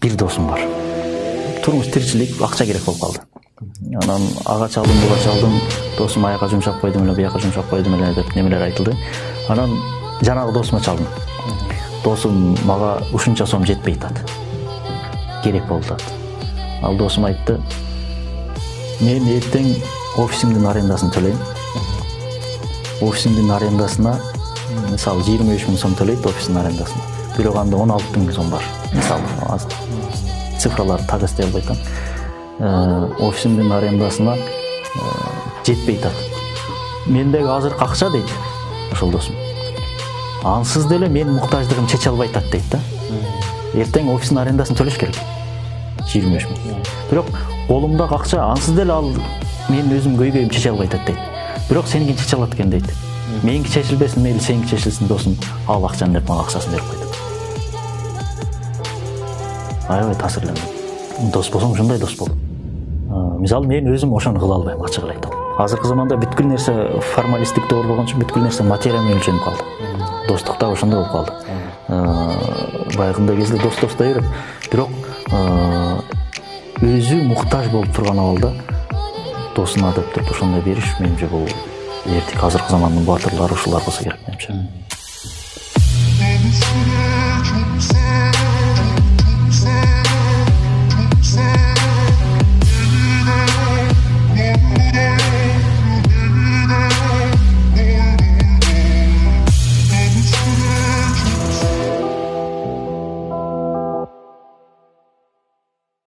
бир досум бар. Турмуш тиричилик, акча керек болуп калды. Анан ага чалдым, буга чалдым, досум аяка жумшап койдум эле, буяка жумшап койдум эле деп немелер айтылды. Анан жанагы досума чалдым. Досум мага ушунча сом жетпей атат. Керек болду атат. Ал досум айтты: "Мен эртең офисимдин арендасын төлөйм. Офисимдин арендасына мисалы 25 миң сом төлөйт офистин арендасына. Бирок анда 16 миң сом бар. Мисалы цифраларды так эстей албай атам. Офисимдин арендасына жетпей атат. Мендеги азыркы акча дейт ошол досум. Ансыз деле менин муктаждыгым чече албай атат дейт да. Эртең офистин арендасын төлөш керек. 25 миң. Бирок колумдагы акча ансыз деле ал менин өзүм көйгөйүм чече албай атат дейт. Бирок сеники чече алат экен дейт. Меники чечилбесин, мейли сеники чечилсин досум, ал акчаны деп мага акчасын берип койду. Аябай таасирлендим. Дос болсоң ушундай дос бол. Мисалы мен өзүм ошону кыла албайм, ачык эле айтам. Азыркы заманда бүткүл нерсе формалисттикте болгон үчүн бүткүл нерсе материя менен өлчөнүп калды. Достук да ошондой болуп калды. Байгындай кезде дос да берип, бирок өзү муктаж болуп турган абалда досуна деп туруп ошондой бериш менимче бул эртең азыркы замандын баатырлары ушулар болсо керек менимче.